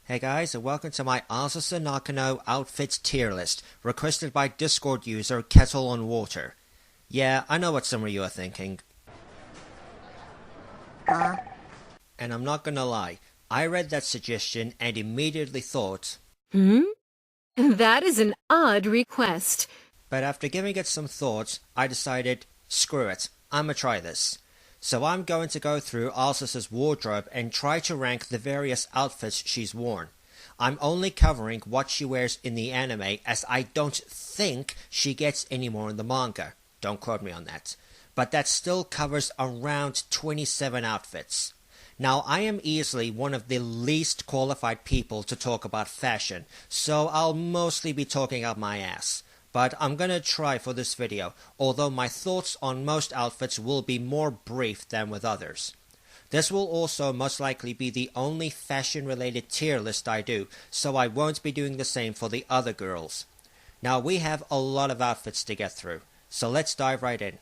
Hey guys, and welcome to my Azusa Nakano outfits tier list, requested by Discord user Kettle on Water. Yeah, I know what some of you are thinking. And I'm not gonna lie, I read that suggestion and immediately thought, That is an odd request. but after giving it some thought, I decided, screw it, I'ma try this. So I'm going to go through Azusa's wardrobe and try to rank the various outfits she's worn. I'm only covering what she wears in the anime, as I don't think she gets any more in the manga. Don't quote me on that. But that still covers around 27 outfits. Now, I am easily one of the least qualified people to talk about fashion, so I'll mostly be talking out my ass. But I'm gonna try for this video, although my thoughts on most outfits will be more brief than with others. This will also most likely be the only fashion-related tier list I do, so I won't be doing the same for the other girls. Now, we have a lot of outfits to get through, so let's dive right in.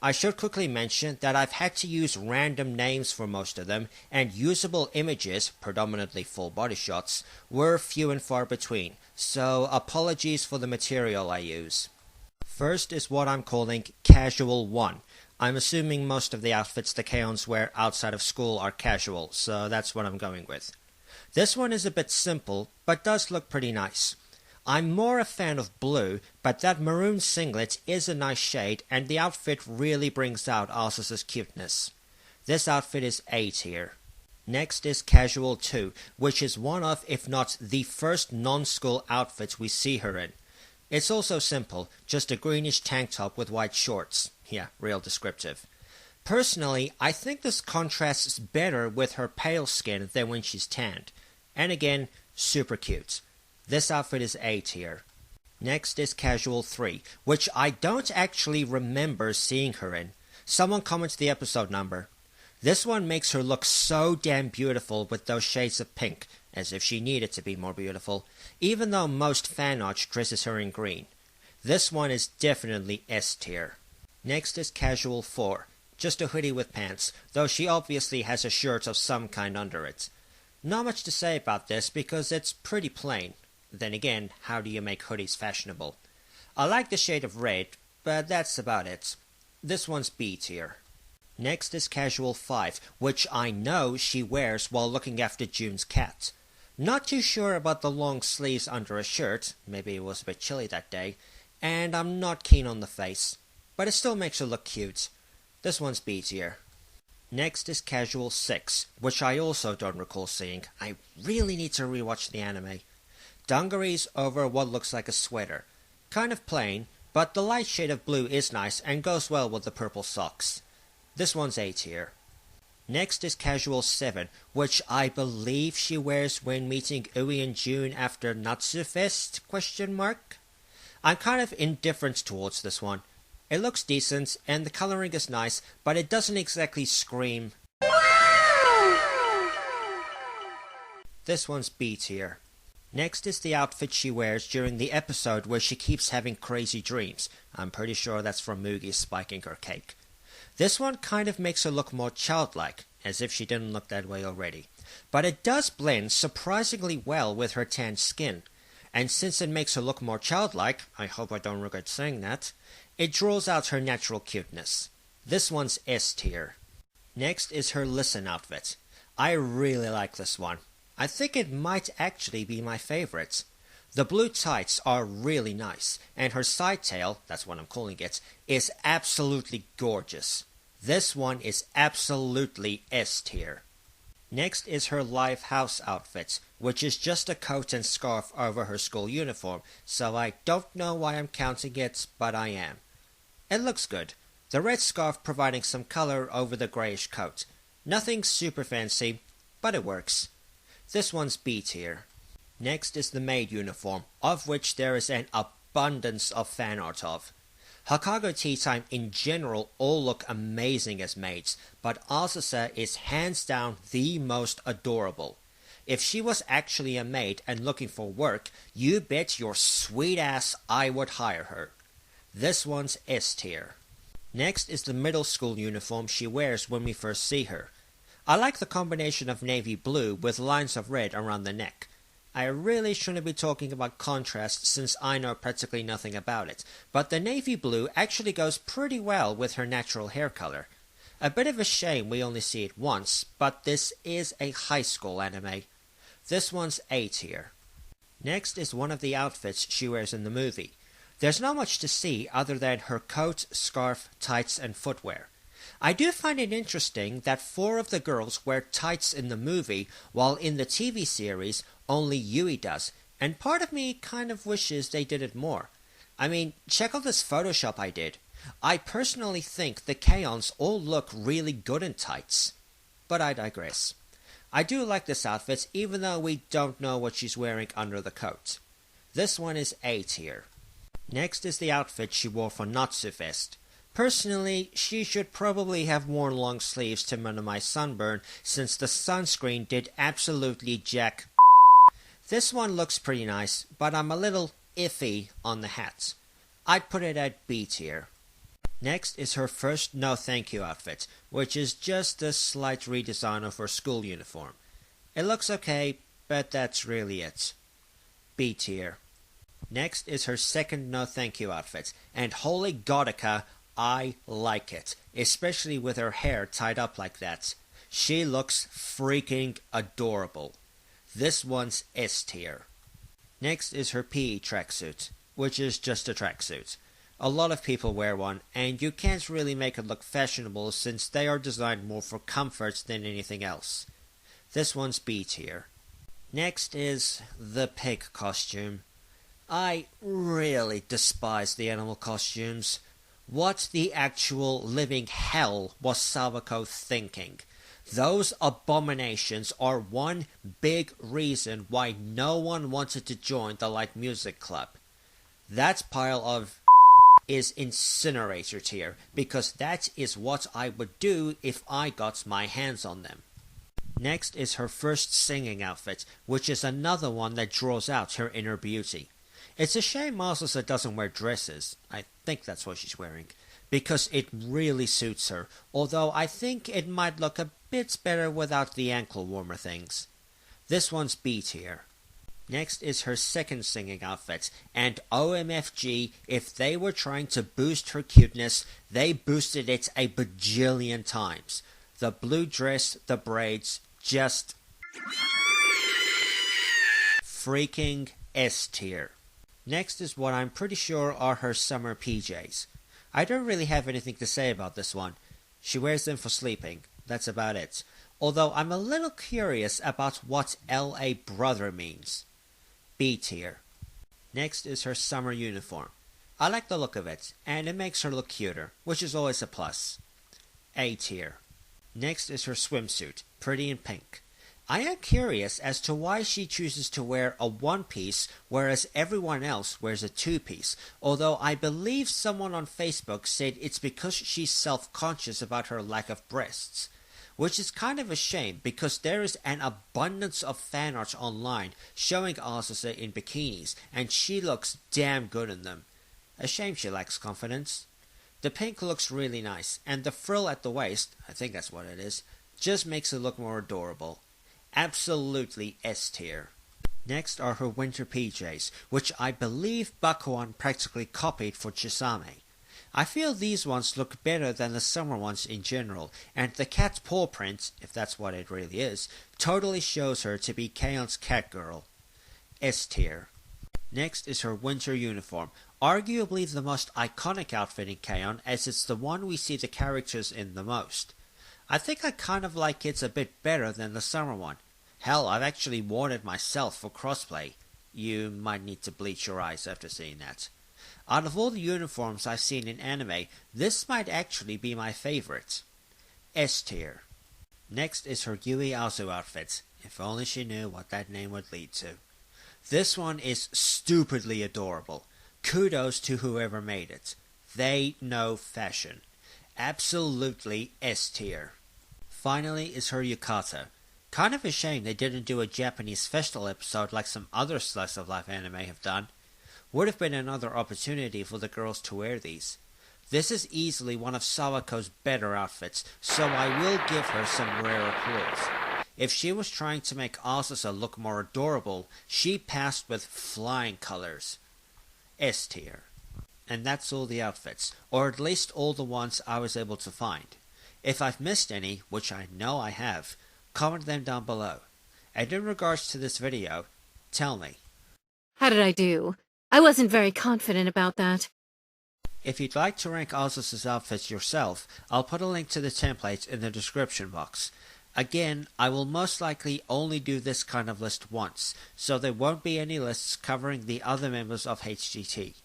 I should quickly mention that I've had to use random names for most of them, and usable images, predominantly full body shots, were few and far between, so apologies for the material I use. First is what I'm calling Casual 1. I'm assuming most of the outfits the K-ons wear outside of school are casual, so that's what I'm going with. This one is a bit simple, but does look pretty nice. I'm more a fan of blue, but that maroon singlet is a nice shade, and the outfit really brings out Azusa's cuteness. This outfit is A tier. Next is Casual 2, which is one of, if not the first non-school outfits we see her in. It's also simple, just a greenish tank top with white shorts. Yeah, real descriptive. Personally, I think this contrasts better with her pale skin than when she's tanned. And again, super cute. This outfit is A tier. Next is Casual 3, which I don't actually remember seeing her in. Someone comment the episode number. This one makes her look so damn beautiful with those shades of pink, as if she needed to be more beautiful, even though most fan art dresses her in green. This one is definitely S tier. Next is Casual 4, just a hoodie with pants, though she obviously has a shirt of some kind under it. Not much to say about this because it's pretty plain. Then again, how do you make hoodies fashionable? I like the shade of red, but that's about it. This one's B tier. Next is Casual 5, which I know she wears while looking after June's cat. Not too sure about the long sleeves under a shirt, maybe it was a bit chilly that day, and I'm not keen on the face, but it still makes her look cute. This one's B tier. Next is Casual 6, which I also don't recall seeing. I really need to rewatch the anime. Dungarees over what looks like a sweater. Kind of plain, but the light shade of blue is nice and goes well with the purple socks. This one's A tier. Next is Casual 7, which I believe she wears when meeting Ui and June after Natsufest? I'm kind of indifferent towards this one. It looks decent, and the coloring is nice, but it doesn't exactly scream. This one's B tier. Next is the outfit she wears during the episode where she keeps having crazy dreams. I'm pretty sure that's from Mugi spiking her cake. This one kind of makes her look more childlike, as if she didn't look that way already. But it does blend surprisingly well with her tanned skin. And since it makes her look more childlike, I hope I don't regret saying that, it draws out her natural cuteness. This one's S tier. Next is her Listen outfit. I really like this one. I think it might actually be my favorite. The blue tights are really nice, and her side tail, that's what I'm calling it, is absolutely gorgeous. This one is absolutely S tier. Next is her Lifehouse outfit, which is just a coat and scarf over her school uniform, so I don't know why I'm counting it, but I am. It looks good. The red scarf providing some color over the greyish coat. Nothing super fancy, but it works. This one's B tier. Next is the Maid Uniform, of which there is an abundance of fan art of. Hokago Tea Time in general all look amazing as maids, but Azusa is hands down the most adorable. If she was actually a maid and looking for work, you bet your sweet ass I would hire her. This one's S tier. Next is the middle school uniform she wears when we first see her. I like the combination of navy blue with lines of red around the neck. I really shouldn't be talking about contrast since I know practically nothing about it, but the navy blue actually goes pretty well with her natural hair color. A bit of a shame we only see it once, but this is a high school anime. This one's A tier. Next is one of the outfits she wears in the movie. There's not much to see other than her coat, scarf, tights, and footwear. I do find it interesting that 4 of the girls wear tights in the movie, while in the TV series, only Yui does, and part of me kind of wishes they did it more. I mean, check out this Photoshop I did. I personally think the K-ons all look really good in tights. But I digress. I do like this outfit even though we don't know what she's wearing under the coat. This one is A tier. Next is the outfit she wore for Natsu Fest. Personally, she should probably have worn long sleeves to minimize sunburn since the sunscreen did absolutely jack. This one looks pretty nice, but I'm a little iffy on the hat. I'd put it at B tier. Next is her first no thank you outfit, which is just a slight redesign of her school uniform. It looks okay, but that's really it. B tier. Next is her second no thank you outfit, and holy Godica, I like it, especially with her hair tied up like that. She looks freaking adorable. This one's S tier. Next is her Pea Tracksuit, which is just a tracksuit. A lot of people wear one, and you can't really make it look fashionable since they are designed more for comfort than anything else. This one's B tier. Next is the pig costume. I really despise the animal costumes. What the actual living hell was Sawako thinking? Those abominations are one big reason why no one wanted to join the Light Music Club. That pile of is incinerator tier, because that is what I would do if I got my hands on them. Next is her first singing outfit, which is another one that draws out her inner beauty. It's a shame Azusa doesn't wear dresses, I think that's what she's wearing, because it really suits her, although I think it might look a bit better without the ankle warmer things. This one's B tier. Next is her second singing outfit, and OMFG, if they were trying to boost her cuteness, they boosted it a bajillion times. The blue dress, the braids, just freaking S tier. Next is what I'm pretty sure are her summer PJs. I don't really have anything to say about this one. She wears them for sleeping, that's about it. Although I'm a little curious about what LA brother means. B tier. Next is her summer uniform. I like the look of it, and it makes her look cuter, which is always a plus. A tier. Next is her swimsuit, pretty in pink. I am curious as to why she chooses to wear a one-piece, whereas everyone else wears a two-piece, although I believe someone on Facebook said it's because she's self-conscious about her lack of breasts. Which is kind of a shame because there is an abundance of fan art online showing Azusa in bikinis, and she looks damn good in them. A shame she lacks confidence. The pink looks really nice, and the frill at the waist, I think that's what it is, just makes it look more adorable. Absolutely S tier. Next are her winter PJs, which I believe Bakuan practically copied for Chisame. I feel these ones look better than the summer ones in general, and the cat paw print, if that's what it really is, totally shows her to be K-on's cat girl. S tier. Next is her winter uniform, arguably the most iconic outfit in K-on as it's the one we see the characters in the most. I think I kind of like it a bit better than the summer one. Hell, I've actually worn it myself for crossplay. You might need to bleach your eyes after seeing that. Out of all the uniforms I've seen in anime, this might actually be my favorite. S tier. Next is her Yui Azu outfit, if only she knew what that name would lead to. This one is stupidly adorable. Kudos to whoever made it. They know fashion. Absolutely S tier. Finally is her Yukata. Kind of a shame they didn't do a Japanese festival episode like some other slice of life anime have done. Would have been another opportunity for the girls to wear these. This is easily one of Sawako's better outfits, so I will give her some rare applause. If she was trying to make Azusa look more adorable, she passed with flying colors. S tier. And that's all the outfits, or at least all the ones I was able to find. If I've missed any, which I know I have, comment them down below. And in regards to this video, tell me. How did I do? I wasn't very confident about that. If you'd like to rank Azusa's outfits yourself, I'll put a link to the templates in the description box. Again, I will most likely only do this kind of list once, so there won't be any lists covering the other members of HGT.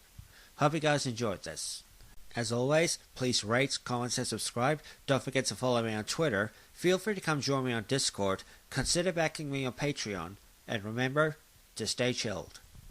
Hope you guys enjoyed this. As always, please rate, comment, and subscribe. Don't forget to follow me on Twitter. Feel free to come join me on Discord. Consider backing me on Patreon. And remember to stay chilled.